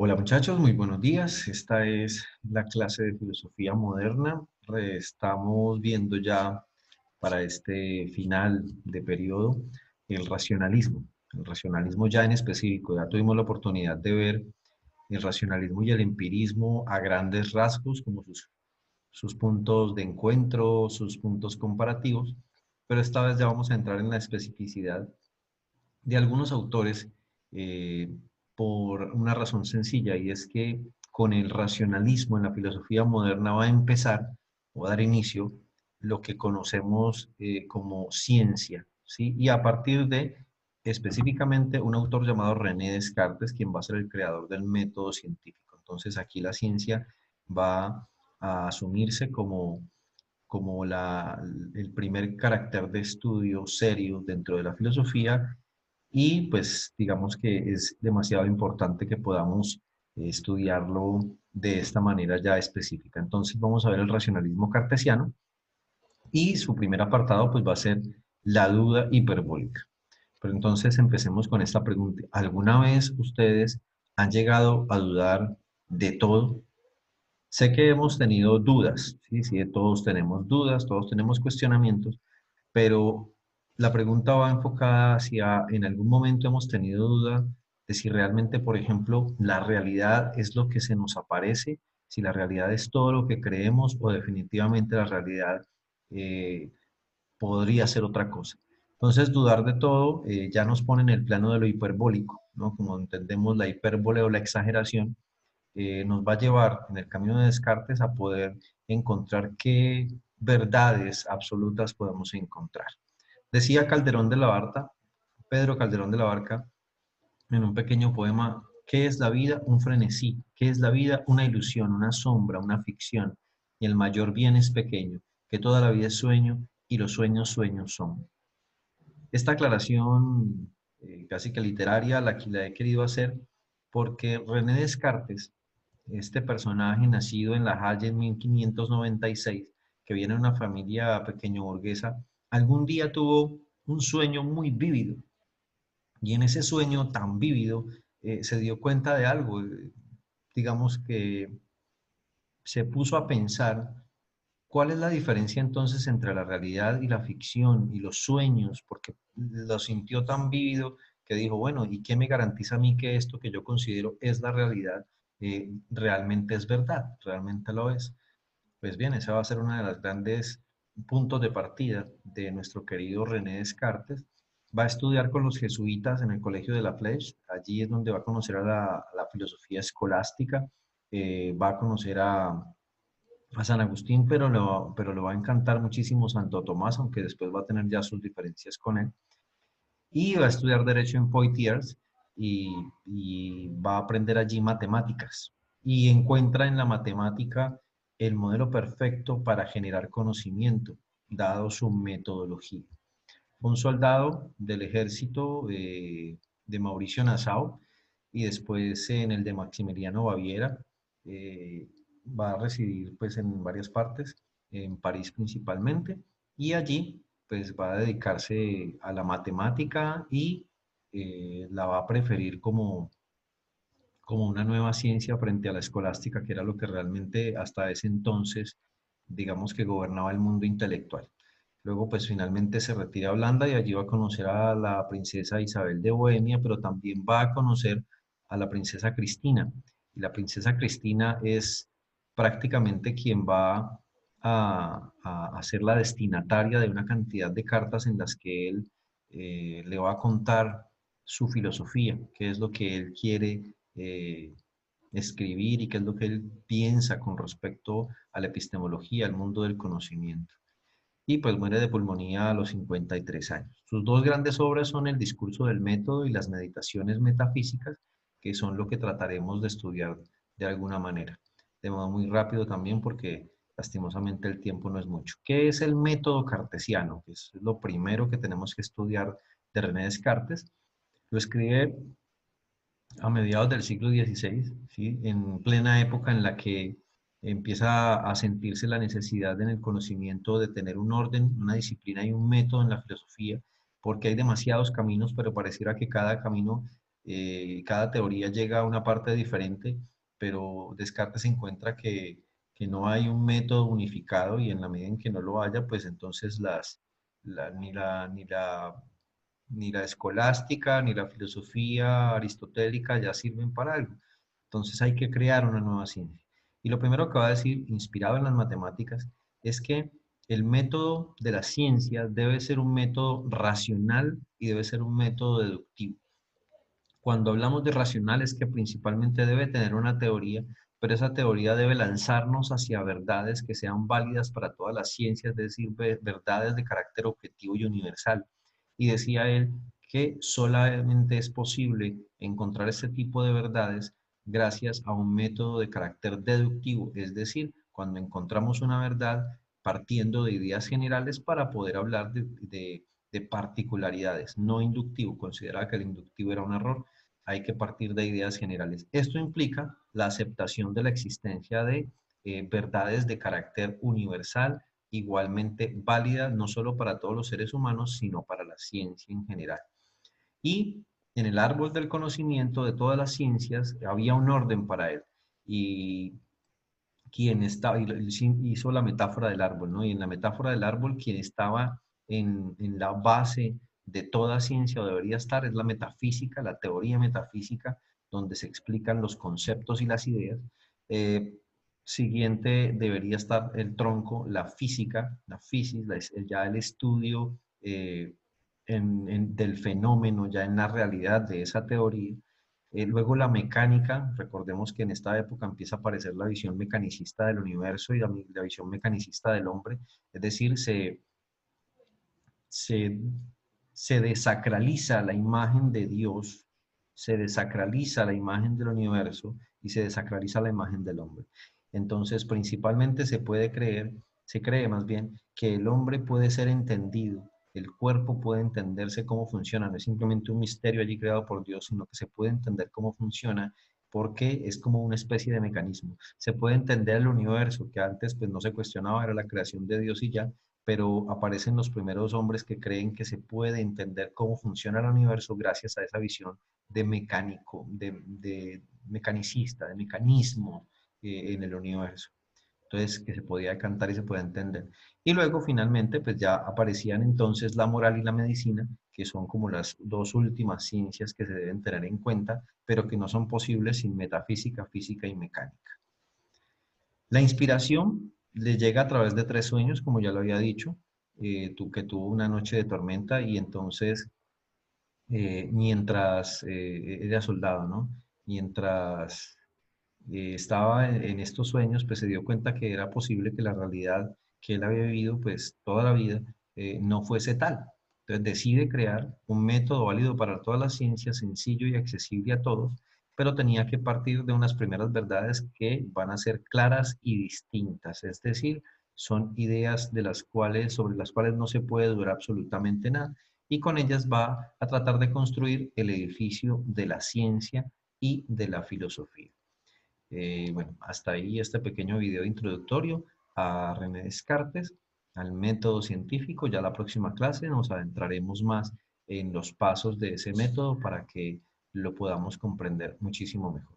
Hola muchachos, muy buenos días. Esta es la clase de filosofía moderna. Estamos viendo ya para este final de periodo el racionalismo. El racionalismo ya en específico. Ya tuvimos la oportunidad de ver el racionalismo y el empirismo a grandes rasgos, como sus puntos de encuentro, sus puntos comparativos. Pero esta vez ya vamos a entrar en la especificidad de algunos autores eh, por una razón sencilla, y es que con el racionalismo en la filosofía moderna va a empezar o a dar inicio lo que conocemos como ciencia, ¿sí? Y a partir de específicamente un autor llamado René Descartes, quien va a ser el creador del método científico. Entonces aquí la ciencia va a asumirse como el primer carácter de estudio serio dentro de la filosofía, y pues digamos que es demasiado importante que podamos estudiarlo de esta manera ya específica. Entonces vamos a ver el racionalismo cartesiano, y su primer apartado pues va a ser la duda hiperbólica. Pero entonces empecemos con esta pregunta. ¿Alguna vez ustedes han llegado a dudar de todo? Sé que hemos tenido dudas, ¿sí? Sí, todos tenemos dudas, todos tenemos cuestionamientos, pero la pregunta va enfocada hacia, en algún momento hemos tenido duda de si realmente, por ejemplo, la realidad es lo que se nos aparece, si la realidad es todo lo que creemos, o definitivamente la realidad eh, podría ser otra cosa. Entonces, dudar de todo ya nos pone en el plano de lo hiperbólico, ¿no? Como entendemos la hipérbole o la exageración, nos va a llevar en el camino de Descartes a poder encontrar qué verdades absolutas podemos encontrar. Decía Calderón de la Barca, Pedro Calderón de la Barca, en un pequeño poema: ¿qué es la vida? Un frenesí. ¿Qué es la vida? Una ilusión, una sombra, una ficción. Y el mayor bien es pequeño, que toda la vida es sueño y los sueños sueños son. Esta aclaración casi que literaria la he querido hacer porque René Descartes, este personaje nacido en La Haye en 1596, que viene de una familia pequeño burguesa, algún día tuvo un sueño muy vívido, y en ese sueño tan vívido se dio cuenta de algo. Digamos que se puso a pensar cuál es la diferencia entonces entre la realidad y la ficción y los sueños, porque lo sintió tan vívido que dijo, bueno, ¿y qué me garantiza a mí que esto que yo considero es la realidad realmente es verdad, realmente lo es? Pues bien, esa va a ser una de las grandes puntos de partida de nuestro querido René Descartes. Va a estudiar con los jesuitas en el Colegio de la Flèche. Allí es donde va a conocer a la filosofía escolástica, va a conocer a San Agustín, pero lo va a encantar muchísimo Santo Tomás, aunque después va a tener ya sus diferencias con él. Y va a estudiar Derecho en Poitiers, y va a aprender allí matemáticas. Y encuentra en la matemática el modelo perfecto para generar conocimiento, dado su metodología. Fue un soldado del ejército de Mauricio Nassau, y después en el de Maximiliano Baviera. eh, Va a residir pues en varias partes, en París principalmente, y allí pues va a dedicarse a la matemática, y la va a preferir como una nueva ciencia frente a la escolástica, que era lo que realmente hasta ese entonces, digamos que gobernaba el mundo intelectual. Luego, pues finalmente se retira a Holanda, y allí va a conocer a la princesa Isabel de Bohemia, pero también va a conocer a la princesa Cristina. Y la princesa Cristina es prácticamente quien va a ser la destinataria de una cantidad de cartas en las que él le va a contar su filosofía, qué es lo que él quiere escribir, y qué es lo que él piensa con respecto a la epistemología, al mundo del conocimiento. Y pues muere de pulmonía a los 53 años. Sus dos grandes obras son El discurso del método y Las meditaciones metafísicas, que son lo que trataremos de estudiar de alguna manera. De modo muy rápido también, porque lastimosamente el tiempo no es mucho. ¿Qué es el método cartesiano? Que es lo primero que tenemos que estudiar de René Descartes. Lo escribe a mediados del siglo XVI, ¿sí? En plena época en la que empieza a sentirse la necesidad en el conocimiento de tener un orden, una disciplina y un método en la filosofía, porque hay demasiados caminos, pero pareciera que cada camino cada teoría llega a una parte diferente, pero Descartes encuentra que no hay un método unificado y en la medida en que no lo haya, pues entonces ni la escolástica ni la filosofía aristotélica ya sirven para algo. Entonces hay que crear una nueva ciencia. Y lo primero que va a decir, inspirado en las matemáticas, es que el método de la ciencia debe ser un método racional y debe ser un método deductivo. Cuando hablamos de racional es que principalmente debe tener una teoría, pero esa teoría debe lanzarnos hacia verdades que sean válidas para todas las ciencias, es decir, verdades de carácter objetivo y universal. Y decía él que solamente es posible encontrar este tipo de verdades gracias a un método de carácter deductivo, es decir, cuando encontramos una verdad partiendo de ideas generales para poder hablar de particularidades, no inductivo. Consideraba que el inductivo era un error, hay que partir de ideas generales. Esto implica la aceptación de la existencia de verdades de carácter universal, igualmente válidas no solo para todos los seres humanos, sino para la ciencia en general. Y en el árbol del conocimiento de todas las ciencias había un orden para él. Y quien estaba, hizo la metáfora del árbol, ¿no? Y en la metáfora del árbol, quien estaba en la base de toda ciencia o debería estar es la metafísica, la teoría metafísica, donde se explican los conceptos y las ideas. Eh, Siguiente debería estar el tronco, la física, la física, ya el estudio del fenómeno, ya en la realidad de esa teoría. Luego la mecánica, recordemos que en esta época empieza a aparecer la visión mecanicista del universo y la visión mecanicista del hombre, es decir, se, se desacraliza la imagen de Dios, se desacraliza la imagen del universo y se desacraliza la imagen del hombre. Entonces, principalmente se cree más bien que el hombre puede ser entendido, el cuerpo puede entenderse cómo funciona, no es simplemente un misterio allí creado por Dios, sino que se puede entender cómo funciona porque es como una especie de mecanismo. Se puede entender el universo, que antes pues no se cuestionaba, era la creación de Dios y ya, pero aparecen los primeros hombres que creen que se puede entender cómo funciona el universo gracias a esa visión de mecánico, de mecanicista, de mecanismo en el universo. Entonces, que se podía cantar y se podía entender. Y luego, finalmente, pues ya aparecían entonces la moral y la medicina, que son como las dos últimas ciencias que se deben tener en cuenta, pero que no son posibles sin metafísica, física y mecánica. La inspiración le llega a través de tres sueños, como ya lo había dicho, que tuvo una noche de tormenta y entonces, mientras era soldado, ¿no? Mientras estaba en estos sueños, pues se dio cuenta que era posible que la realidad que él había vivido, pues toda la vida, no fuese tal. Entonces decide crear un método válido para todas las ciencias, sencillo y accesible a todos, pero tenía que partir de unas primeras verdades que van a ser claras y distintas, es decir, son ideas sobre las cuales no se puede durar absolutamente nada, y con ellas va a tratar de construir el edificio de la ciencia y de la filosofía. Bueno, hasta ahí este pequeño video introductorio a René Descartes, al método científico. Ya la próxima clase nos adentraremos más en los pasos de ese método para que lo podamos comprender muchísimo mejor.